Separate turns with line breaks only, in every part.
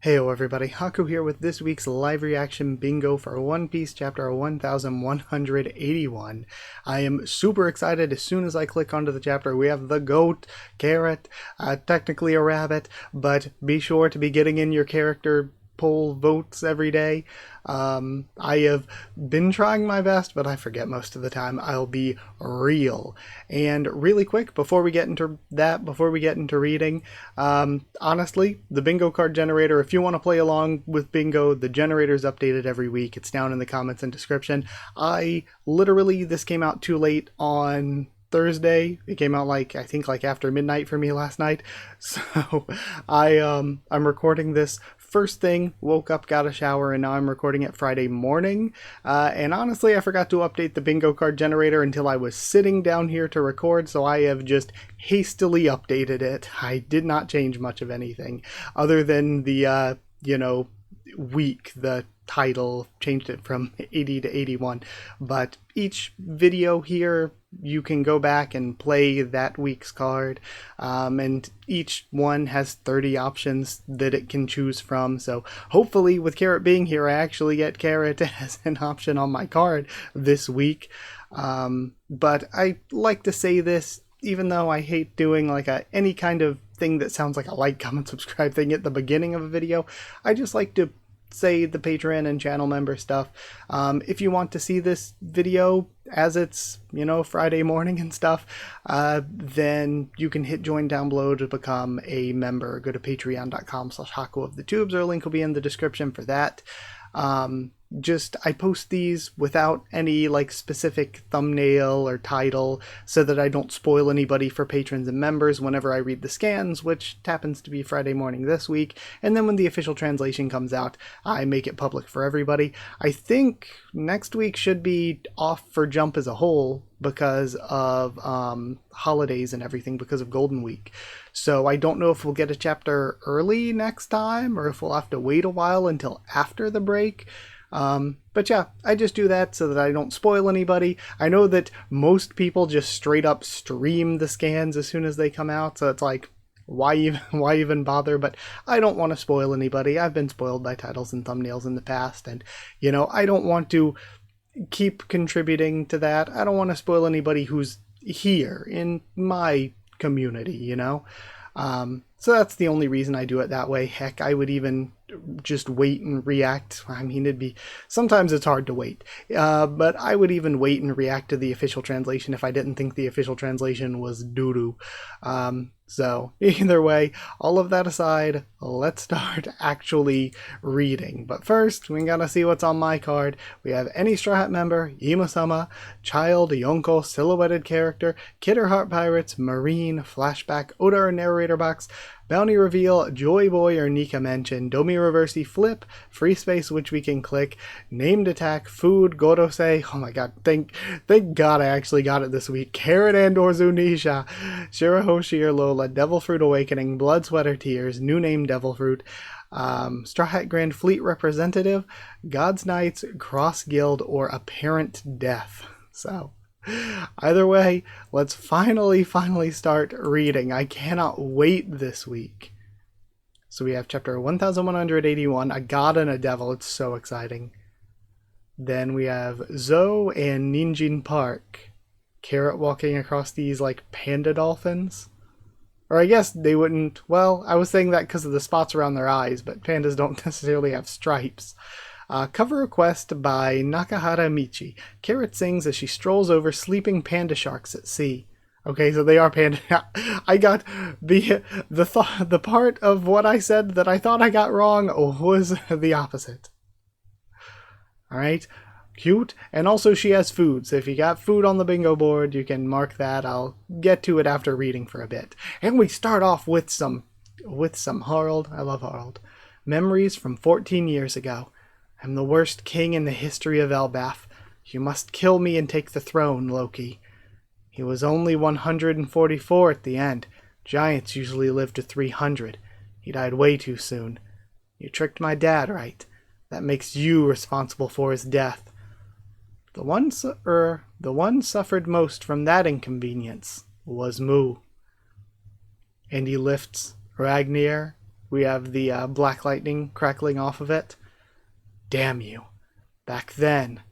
Heyo everybody, Haku here with this week's live reaction bingo for One Piece chapter 1181. I am super excited. As soon as I click onto the chapter, we have the goat, carrot, technically a rabbit, but be sure to be getting in your character poll votes every day. I have been trying my best, but I forget most of the time. I'll be real. And really quick, before we get into reading, honestly, the bingo card generator, if you want to play along with bingo, the generator is updated every week. It's down in the comments and description. This came out too late on Thursday. It came out I think after midnight for me last night. So I'm recording this first thing, woke up, got a shower, and now I'm recording it Friday morning. And honestly, I forgot to update the bingo card generator until I was sitting down here to record, so I have just hastily updated it. I did not change much of anything other than the week. The title changed it from 80 to 81, but each video here you can go back and play that week's card, and each one has 30 options that it can choose from. So hopefully with Carrot being here, I actually get Carrot as an option on my card this week. But I like to say this, even though I hate doing any kind of thing that sounds like a like, comment, subscribe thing at the beginning of a video. I just like to say the Patreon and channel member stuff. If you want to see this video as it's, Friday morning and stuff, then you can hit join down below to become a member. Go to patreon.com/Haku of the Tubes, or a link will be in the description for that. I post these without any specific thumbnail or title so that I don't spoil anybody for patrons and members whenever I read the scans, which happens to be Friday morning this week. And then when the official translation comes out, I make it public for everybody. I think next week should be off for Jump as a whole because of holidays and everything, because of Golden Week. So I don't know if we'll get a chapter early next time or if we'll have to wait a while until after the break. But yeah, I just do that so that I don't spoil anybody. I know that most people just straight up stream the scans as soon as they come out, so it's why even bother? But I don't want to spoil anybody. I've been spoiled by titles and thumbnails in the past, and I don't want to keep contributing to that. I don't want to spoil anybody who's here in my community, so that's the only reason I do it that way. Heck, I would even just wait and react. I mean, sometimes it's hard to wait, but I would even wait and react to the official translation if I didn't think the official translation was doo-doo. So either way, all of that aside, let's start actually reading. But first, we gotta see what's on my card. We have any Straw Hat member, Imusama, Child, Yonko, Silhouetted Character, Kid or Heart Pirates, Marine, Flashback, Oda or Narrator Box, Bounty Reveal, Joy Boy or Nika Mention, Domi Reversi, Flip, Free Space which we can click, Named Attack, Food, Gorosei, oh my god, thank god I actually got it this week, Carrot and or Zunisha, Shirahoshi or Lola, Devil Fruit Awakening, Blood, Sweat or Tears, New Name Devil Fruit, Straw Hat Grand Fleet Representative, God's Knights, Cross Guild, or Apparent Death. So either way, let's finally start reading. I cannot wait this week. So we have chapter 1181, A God and a Devil. It's so exciting. Then we have Zoe and Ninjin Park. Carrot walking across these panda dolphins. Or I guess they wouldn't. Well, I was saying that because of the spots around their eyes, but pandas don't necessarily have stripes. Cover request by Nakahara Michi. Carrot sings as she strolls over sleeping panda sharks at sea. Okay, so they are panda. I got the part of what I said that I thought I got wrong was the opposite. All right, cute. And also she has food, so if you got food on the bingo board, you can mark that. I'll get to it after reading for a bit. And we start off with some Harald. I love Harald. Memories from 14 years ago. I'm the worst king in the history of Elbaf. You must kill me and take the throne, Loki. He was only 144 at the end. Giants usually live to 300. He died way too soon. You tricked my dad, right? That makes you responsible for his death. The one suffered most from that inconvenience was Mu. And he lifts Ragnir We have the black lightning crackling off of it. Damn you. Back then,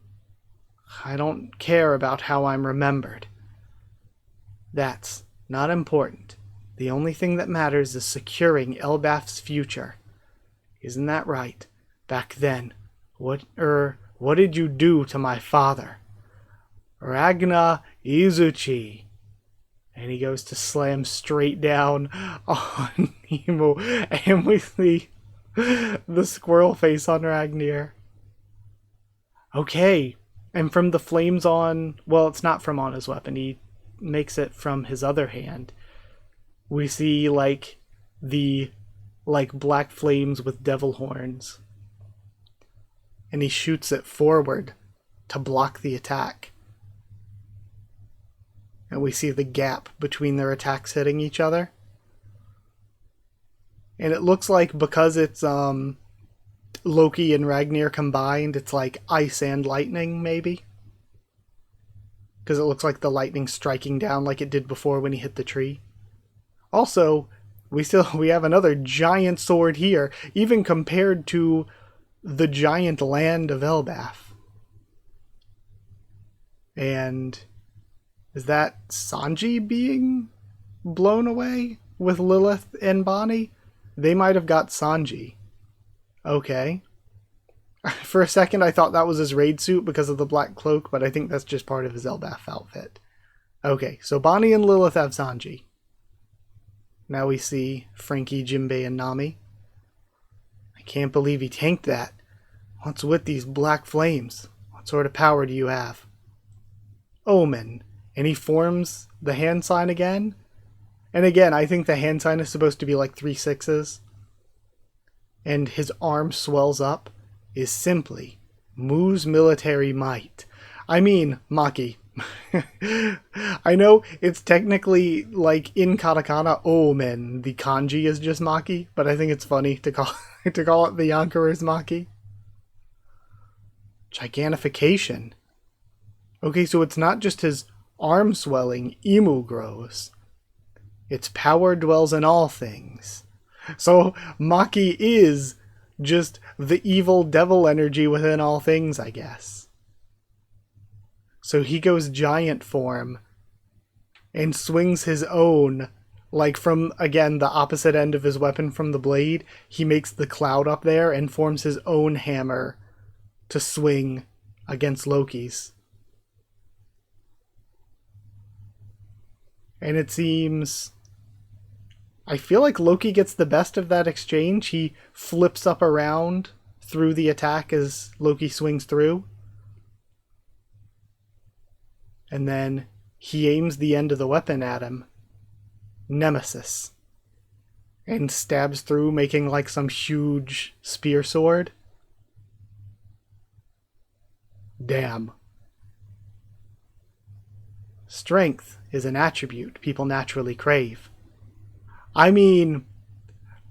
I don't care about how I'm remembered. That's not important. The only thing that matters is securing Elbaf's future. Isn't that right? Back then, what did you do to my father? Ragna Izuchi. And he goes to slam straight down on Nemo, and we see the squirrel face on Ragnir. Okay, and from the flames on, well, it's not from on his weapon, he makes it from his other hand. We see the black flames with devil horns. And he shoots it forward to block the attack. And we see the gap between their attacks hitting each other. And it looks like because it's Loki and Ragnir combined, it's like ice and lightning, maybe. Because it looks like the lightning striking down like it did before when he hit the tree. Also, we have another giant sword here, even compared to the giant land of Elbaf. And is that Sanji being blown away with Lilith and Bonnie? They might have got Sanji. Okay. For a second I thought that was his raid suit because of the black cloak, but I think that's just part of his Elbaf outfit. Okay, so Bonnie and Lilith have Sanji. Now we see Frankie, Jinbei, and Nami. I can't believe he tanked that. What's with these black flames? What sort of power do you have? Omen. And he forms the hand sign again. And again, I think the hand sign is supposed to be like 3 sixes. And his arm swells up. Is simply Mu's military might. I mean, Maki. I know it's technically like in katakana Omen, the kanji is just Maki, but I think it's funny to call it the Yankarer's Maki. Gigantification. Okay, so it's not just his arm swelling, Imu grows. Its power dwells in all things. So Maki is just the evil devil energy within all things, I guess. So he goes giant form and swings his own, like from, again, the opposite end of his weapon from the blade. He makes the cloud up there and forms his own hammer to swing against Loki's. And it seems, I feel like Loki gets the best of that exchange. He flips up around through the attack as Loki swings through. And then he aims the end of the weapon at him. Nemesis. And stabs through, making like some huge spear sword. Damn. Strength is an attribute people naturally crave. I mean,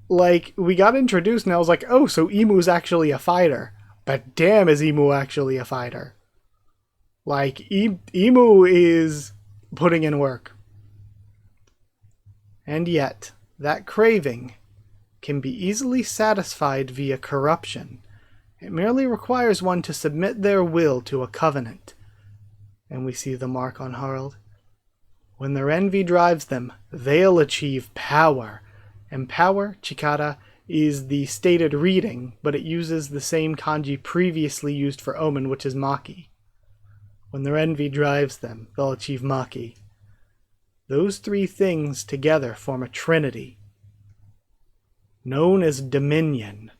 like, we got introduced and I was like, oh, so Imu's actually a fighter. But damn, is Imu actually a fighter. Like, Imu is putting in work. And yet, that craving can be easily satisfied via corruption. It merely requires one to submit their will to a covenant. And we see the mark on Harald. When their envy drives them, they'll achieve power. And power, Chikara, is the stated reading, but it uses the same kanji previously used for Omen, which is Maki. When their envy drives them, they'll achieve Maki. Those 3 things together form a trinity, known as Dominion.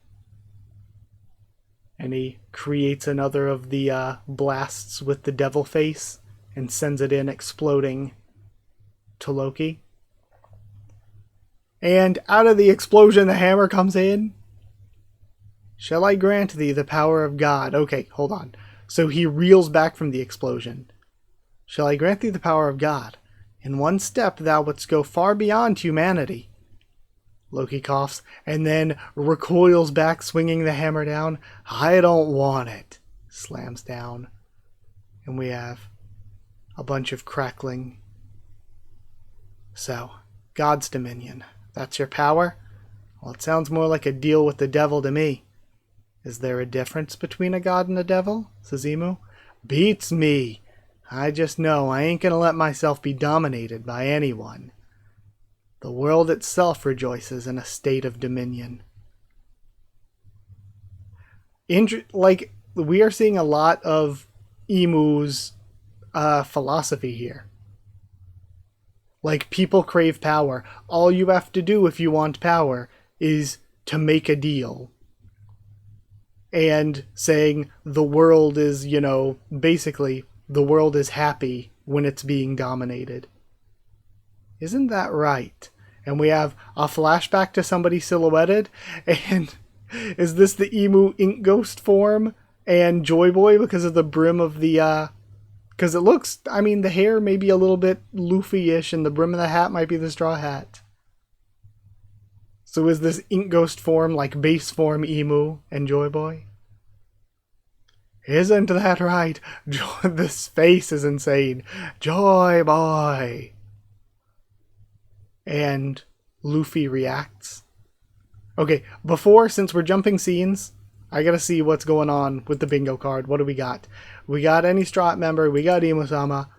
And he creates another of the blasts with the devil face and sends it in exploding to Loki. And out of the explosion, the hammer comes in. Shall I grant thee the power of God? Okay, hold on. So he reels back from the explosion. Shall I grant thee the power of God? In one step thou wouldst go far beyond humanity. Loki coughs and then recoils back, swinging the hammer down. I don't want it. Slams down. And we have a bunch of crackling. So, God's dominion. That's your power? Well, it sounds more like a deal with the devil to me. Is there a difference between a god and a devil? Says Emu. Beats me. I just know I ain't gonna let myself be dominated by anyone. The world itself rejoices in a state of dominion. Like, we are seeing a lot of Emu's philosophy here. Like, people crave power. All you have to do if you want power is to make a deal. And saying the world is, basically, the world is happy when it's being dominated. Isn't that right? And we have a flashback to somebody silhouetted. And is this the Emu Ink Ghost form and Joy Boy because of the brim of the... Because it looks, the hair may be a little bit Luffy-ish and the brim of the hat might be the straw hat. So is this Ink Ghost form like base form Emu and Joy Boy? Isn't that right? This face is insane. Joy Boy! And Luffy reacts. Okay, since we're jumping scenes, I gotta see what's going on with the bingo card. What do we got? We got any Strat member. We got Emu-sama.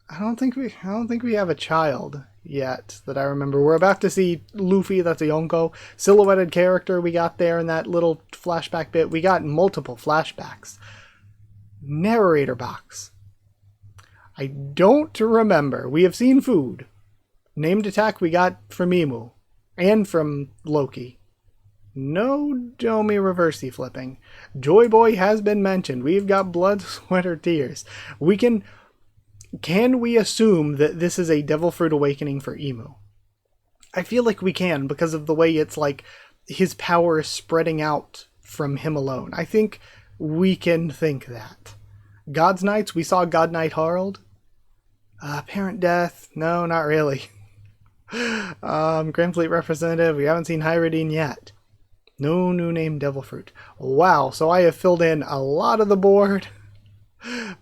I don't think we have a child yet that I remember. We're about to see Luffy. That's a Yonko silhouetted character we got there in that little flashback bit. We got multiple flashbacks. Narrator box. I don't remember. We have seen food. Named attack we got from Emu and from Loki. No Domi reversey flipping. Joy Boy has been mentioned. We've got blood, sweat, or tears. Can we assume that this is a Devil Fruit Awakening for Emu? I feel like we can because of the way it's like his power is spreading out from him alone. I think we can think that. God's Knights, we saw God Knight Harald. Parent Death, no, not really. Grand Fleet Representative, we haven't seen Hyrodine yet. No new name Devil Fruit. Wow, so I have filled in a lot of the board,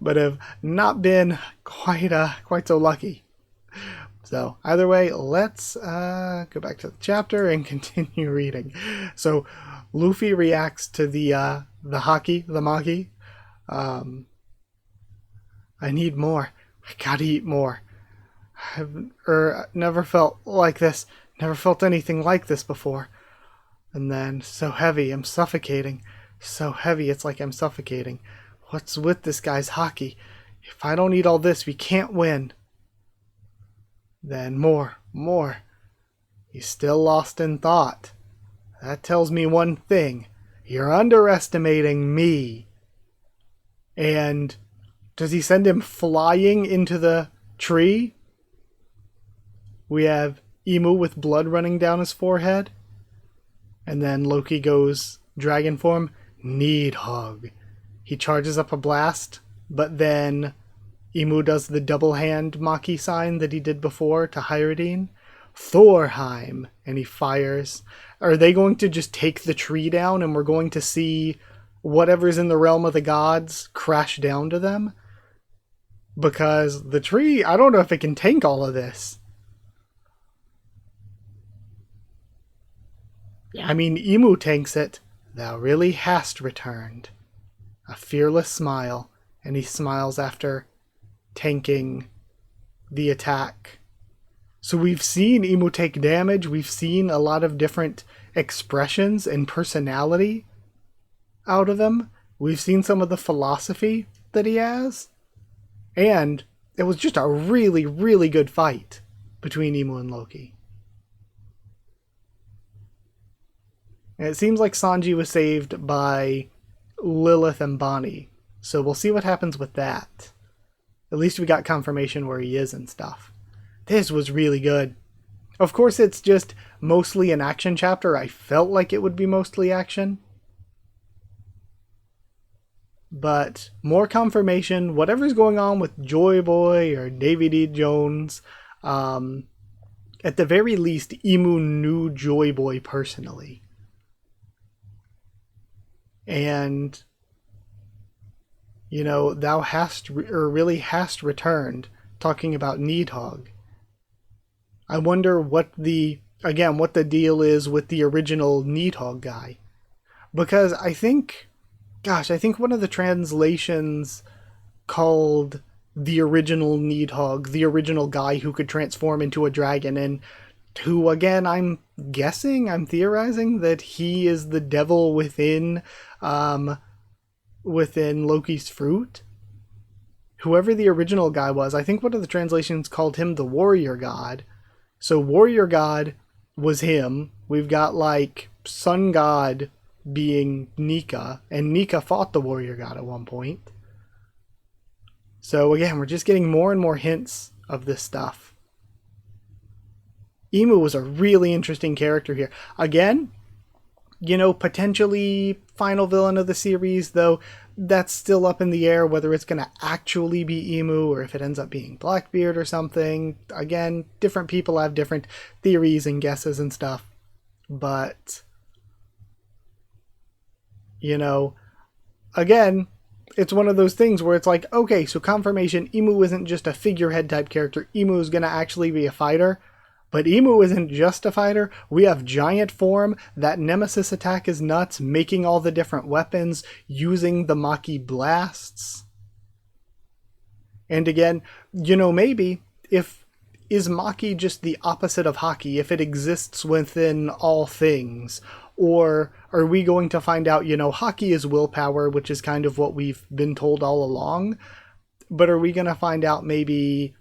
but have not been quite so lucky. So either way, let's go back to the chapter and continue reading. So Luffy reacts to the Maki. I need more. I gotta eat more. I've never felt like this. Never felt anything like this before. And then, so heavy, I'm suffocating. So heavy, it's like I'm suffocating. What's with this guy's hockey? If I don't eat all this, we can't win. Then more. He's still lost in thought. That tells me one thing. You're underestimating me. And does he send him flying into the tree? We have Emu with blood running down his forehead. And then Loki goes dragon form, need hug. He charges up a blast, but then Emu does the double hand Maki sign that he did before to Hyrodine. Thorheim, and he fires. Are they going to just take the tree down and we're going to see whatever's in the realm of the gods crash down to them? Because the tree, I don't know if it can tank all of this. Emu tanks it. Thou really hast returned. A fearless smile, and he smiles after tanking the attack. So we've seen Emu take damage. We've seen a lot of different expressions and personality out of him. We've seen some of the philosophy that he has. And it was just a really, really good fight between Emu and Loki. And it seems like Sanji was saved by Lilith and Bonnie. So we'll see what happens with that. At least we got confirmation where he is and stuff. This was really good. Of course, it's just mostly an action chapter. I felt like it would be mostly action. But more confirmation, whatever's going on with Joy Boy or Davy D. Jones, at the very least, Emu knew Joy Boy personally. And, thou really hast returned, talking about Needhog. I wonder what the again, what the deal is with the original Needhog guy. Because I think, gosh, I think one of the translations called the original Needhog, the original guy who could transform into a dragon, and who, again, I'm guessing, I'm theorizing that he is the devil um, within Loki's fruit. Whoever the original guy was, I think one of the translations called him the warrior god. So warrior god was him. We've got like sun god being Nika, and Nika fought the warrior god at one point. So again, we're just getting more and more hints of this stuff. Emu was a really interesting character here. Again, potentially final villain of the series, though that's still up in the air whether it's going to actually be Emu or if it ends up being Blackbeard or something. Again, different people have different theories and guesses and stuff. But, again, it's one of those things where it's like, okay, so confirmation, Emu isn't just a figurehead type character. Emu is going to actually be a fighter. But Emu isn't just a fighter. We have giant form. That Nemesis attack is nuts, making all the different weapons, using the Maki blasts. And again, maybe is Maki just the opposite of Haki, if it exists within all things? Or are we going to find out, Haki is willpower, which is kind of what we've been told all along. But are we going to find out maybe,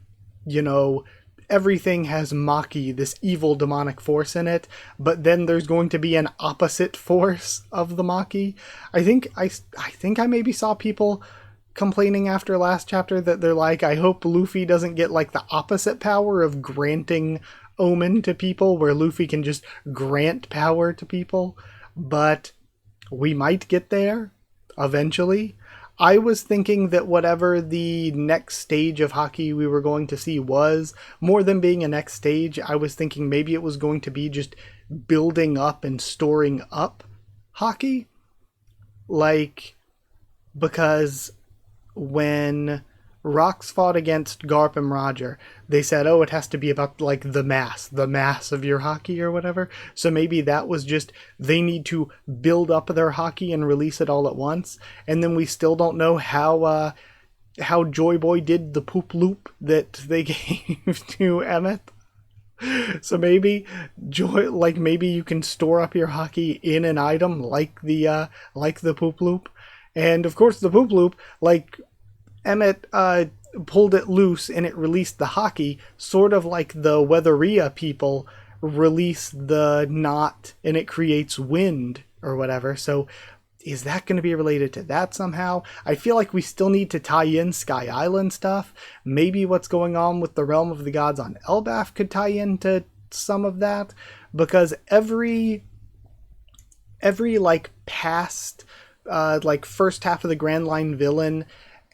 everything has Maki, this evil demonic force in it, but then there's going to be an opposite force of the Maki? I think I maybe saw people complaining after last chapter that they're like, I hope Luffy doesn't get like the opposite power of granting omen to people, where Luffy can just grant power to people. But we might get there eventually. I was thinking that whatever the next stage of Haki we were going to see was, more than being a next stage, I was thinking maybe it was going to be just building up and storing up Haki. Like, because when Rox fought against Garp and Roger, they said, oh, it has to be about like the mass of your Haki or whatever. So maybe that was just, they need to build up their Haki and release it all at once. And then we still don't know how Joy Boy did the poop loop that they gave to Emmett. So maybe maybe you can store up your Haki in an item like the poop loop. And of course the poop loop, like, Emmett pulled it loose and it released the Haki, sort of like the Weatheria people release the knot and it creates wind or whatever. So is that going to be related to that somehow? I feel like we still need to tie in Sky Island stuff. Maybe what's going on with the Realm of the Gods on Elbaf could tie into some of that, because every like past like first half of the Grand Line villain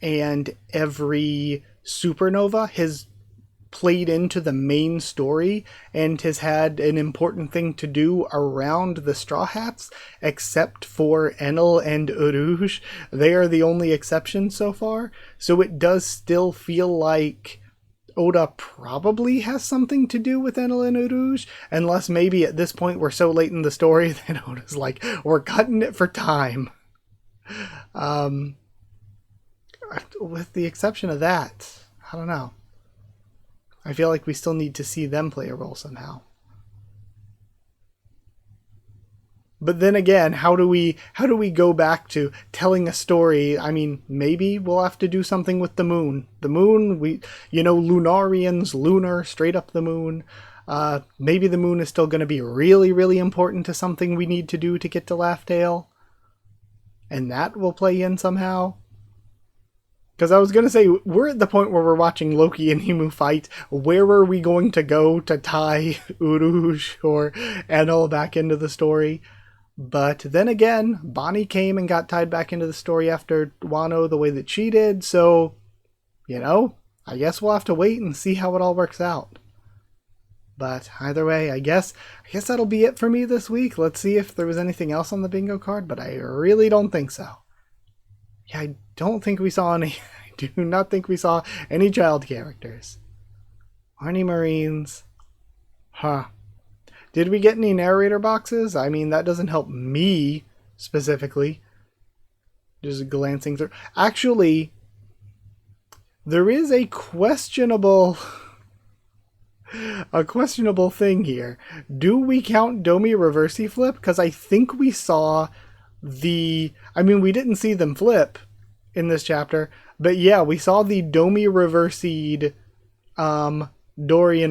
and every supernova has played into the main story and has had an important thing to do around the Straw Hats, except for Enel and Uruj. They are the only exceptions so far. So it does still feel like Oda probably has something to do with Enel and Uruj, unless maybe at this point we're so late in the story that Oda's like, we're cutting it for time. With the exception of that, I don't know. I feel like we still need to see them play a role somehow. But then again, how do we go back to telling a story? I mean, maybe we'll have to do something with the moon. The moon, Lunarians, lunar, straight up the moon. Maybe the moon is still going to be really, really important to something we need to do to get to Laugh Tale. And that will play in somehow. Because I was going to say, we're at the point where we're watching Loki and Emu fight. Where are we going to go to tie Uruj or Enel back into the story? But then again, Bonnie came and got tied back into the story after Wano the way that she did. So, I guess we'll have to wait and see how it all works out. But either way, I guess that'll be it for me this week. Let's see if there was anything else on the bingo card, but I really don't think so. Yeah, I don't think we saw any. I do not think we saw any child characters. Or any Marines. Huh. Did we get any narrator boxes? I mean, that doesn't help me specifically. Just glancing through. Actually, there is a questionable thing here. Do we count Domi Reversi flip? Because I think we saw I mean, we didn't see them flip in this chapter, but yeah, we saw the Domi Reversi'd Dorian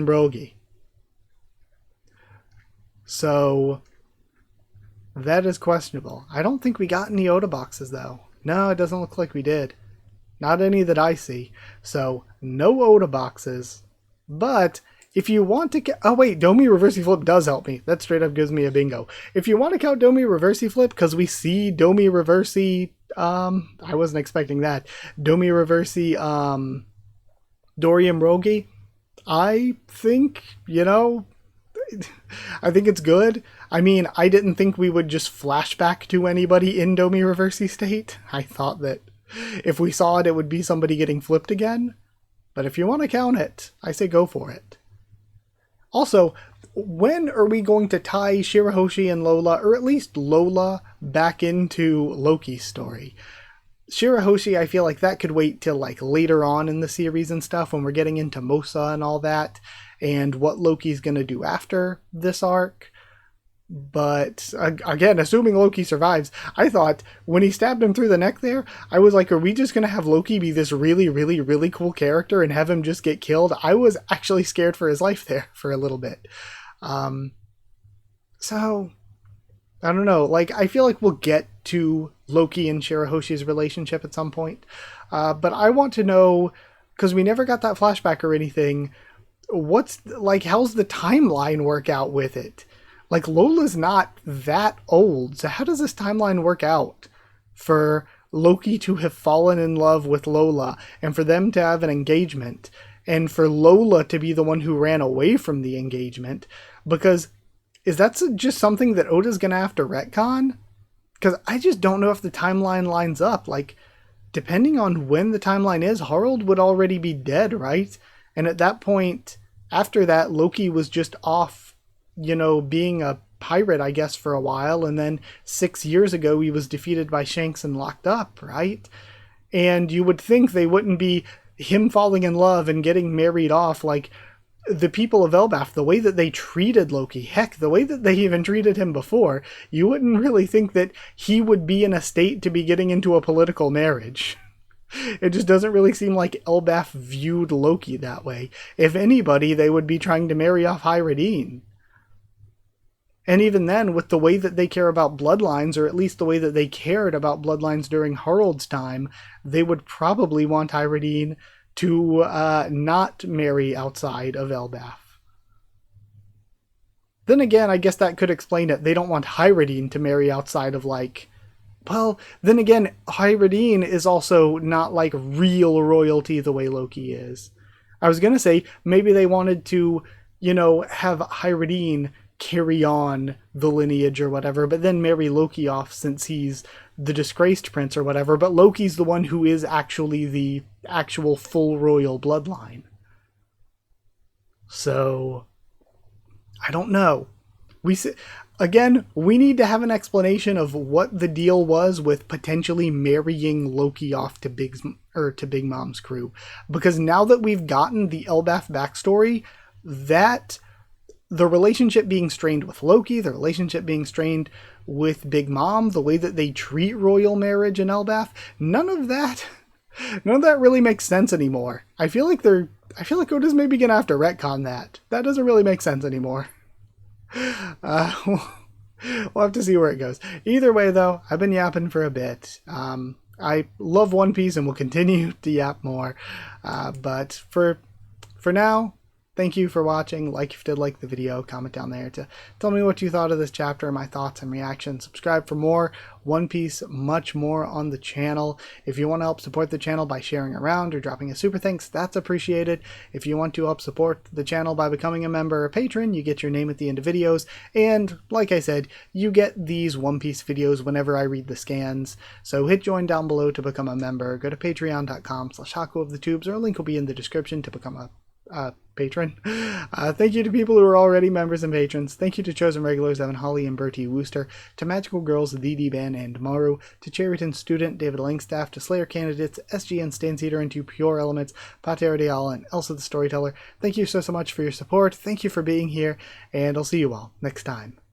Brogy. So that is questionable. I don't think we got any Oda boxes though. No, it doesn't look like we did. Not any that I see. So no Oda boxes. But if you want to... Oh wait, Domi Reversi Flip does help me. That straight up gives me a bingo. If you want to count Domi Reversi Flip, because we see Domi Reversi... I wasn't expecting that. Domi Reversi Dorian Brogy. I think, I think it's good. I mean, I didn't think we would just flashback to anybody in Domi Reversi state. I thought that if we saw it, it would be somebody getting flipped again. But if you want to count it, I say go for it. Also, when are we going to tie Shirahoshi and Lola, or at least Lola, back into Loki's story? Shirahoshi, I feel like that could wait till like later on in the series and stuff, when we're getting into Mosa and all that, and what Loki's going to do after this arc. But again, assuming Loki survives, I thought when he stabbed him through the neck there, I was like, are we just going to have Loki be this really, really, really cool character and have him just get killed? I was actually scared for his life there for a little bit. So, I don't know. Like, I feel like we'll get to Loki and Shirahoshi's relationship at some point. But I want to know, because we never got that flashback or anything, how's the timeline work out with it? Like, Lola's not that old, so how does this timeline work out for Loki to have fallen in love with Lola, and for them to have an engagement, and for Lola to be the one who ran away from the engagement? Because, is that just something that Oda's gonna have to retcon? Because I just don't know if the timeline lines up. Like, depending on when the timeline is, Harold would already be dead, right? And at that point, after that, Loki was just off, being a pirate, I guess, for a while, and then 6 years ago he was defeated by Shanks and locked up, right? And you would think they wouldn't be him falling in love and getting married off. Like, the people of Elbaf, the way that they treated Loki, heck, the way that they even treated him before, you wouldn't really think that he would be in a state to be getting into a political marriage. It just doesn't really seem like Elbaf viewed Loki that way. If anybody, they would be trying to marry off Hyradine. And even then, with the way that they care about bloodlines, or at least the way that they cared about bloodlines during Harold's time, they would probably want Hyradine to not marry outside of Elbaf. Then again, I guess that could explain it. They don't want Hyradine to marry outside of, then again, Hyradine is also not, real royalty the way Loki is. I was going to say, maybe they wanted to, have Hyradine carry on the lineage or whatever, but then marry Loki off since he's the disgraced prince or whatever, but Loki's the one who is actually the actual full royal bloodline. So, I don't know. We need to have an explanation of what the deal was with potentially marrying Loki off to Big Mom's crew, because now that we've gotten the Elbaf backstory, that the relationship being strained with Loki, the relationship being strained with Big Mom, the way that they treat royal marriage in Elbaf, none of that really makes sense anymore. I feel like Oda's maybe gonna have to retcon that. That doesn't really make sense anymore. We'll have to see where it goes. Either way, though, I've been yapping for a bit. I love One Piece and will continue to yap more. But for now, thank you for watching. If you did like the video, comment down there to tell me what you thought of this chapter, my thoughts and reactions. Subscribe for more One Piece, much more on the channel. If you want to help support the channel by sharing around or dropping a super thanks, that's appreciated. If you want to help support the channel by becoming a member or patron, you get your name at the end of videos. And like I said, you get these One Piece videos whenever I read the scans. So hit join down below to become a member. Go to patreon.com/Haku of the Tubes, or a link will be in the description to become a patron. Thank you to people who are already members and patrons. Thank you to chosen regulars Evan Holly and Bertie Wooster, to Magical Girls DD Ben and Maru, to Cherryton Student David Langstaff, to Slayer Candidates SGN Stanseater, and to Pure Elements Pater Deal and Elsa the Storyteller. Thank you so much for your support. Thank you for being here, and I'll see you all next time.